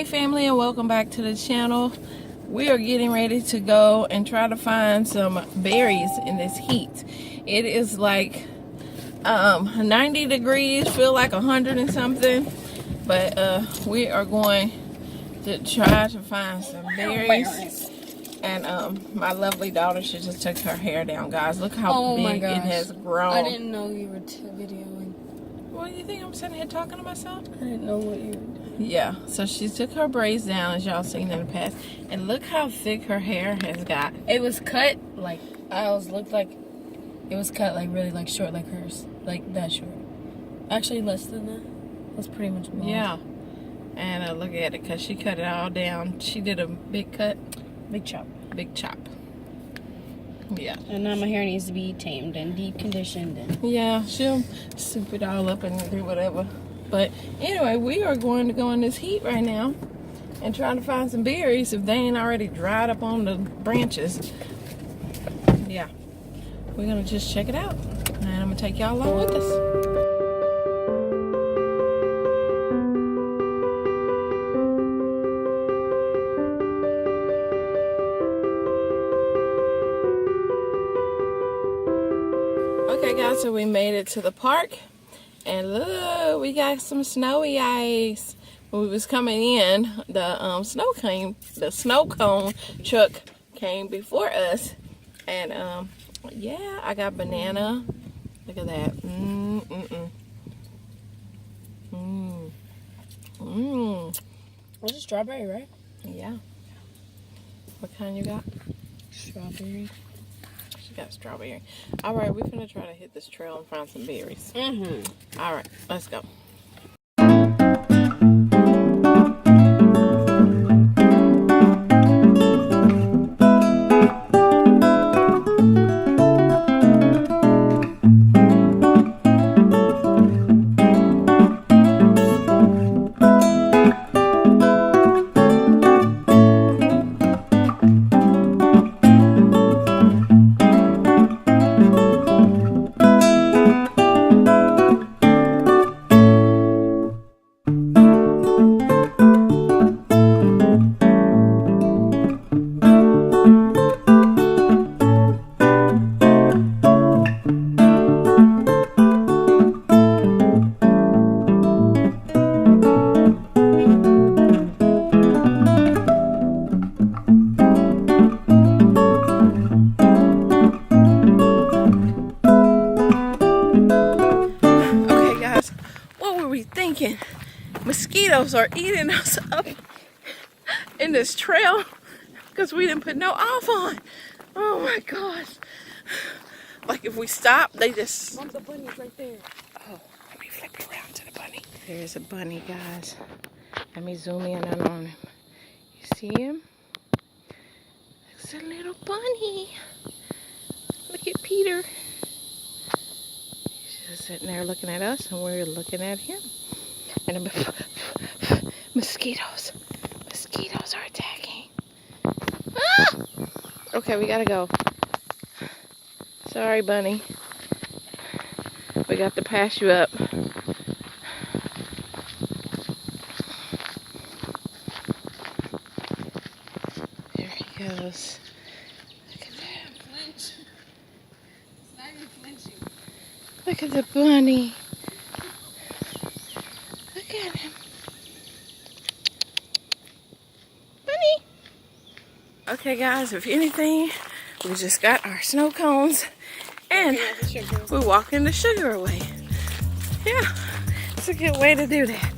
Hey family, and welcome back to the channel. We are getting ready to go and try to find some berries in this heat. It is like 90 degrees, feel like 100 and something, but we are going to try to find some berries. And my lovely daughter, she just took her hair down, guys. Look how big it has grown. I didn't know you were videoing. What do you think I'm sitting here talking to myself? I didn't know what you were doing. Yeah, so she took her braids down, as y'all seen in the past, and look how thick her hair has got. It was cut like looked like it was cut like really like short, like hers, like that short. Actually, less than that. That's pretty much more. Yeah, and look at it, cause she cut it all down. She did a big cut, Big chop. big chop. Yeah. And now my hair needs to be tamed and deep conditioned. And Yeah, she'll soup it all up and do whatever. But anyway, we are going to go in this heat right now and try to find some berries if they ain't already dried up on the branches. Yeah, we're gonna just check it out, and I'm gonna take y'all along with us. Okay guys, so we made it to the park, and look, we got some snowy ice. When we was coming in, the snow cone truck came before us, and yeah, I got banana. Look at that. was it strawberry, right? Yeah. What kind you got? Strawberry. She got strawberry. All right, we're gonna try to hit this trail and find some berries. All right, let's go. Thinking mosquitoes are eating us up in this trail because we didn't put no off on. Oh my gosh. Like if we stop, they just... Mom, the bunny's right there. Oh, let me flip it around to the bunny. There's a bunny, guys. Let me zoom in on him. You see him? It's a little bunny. Look at Peter. He's just sitting there looking at us, and we're looking at him. And mosquitoes are attacking. Ah! Okay, we gotta go. Sorry, bunny. We got to pass you up. There he goes. Look at that. Look at the bunny. Look at him. Bunny. Okay guys, if anything, we just got our snow cones and we're walking the sugar away. Yeah, it's a good way to do that.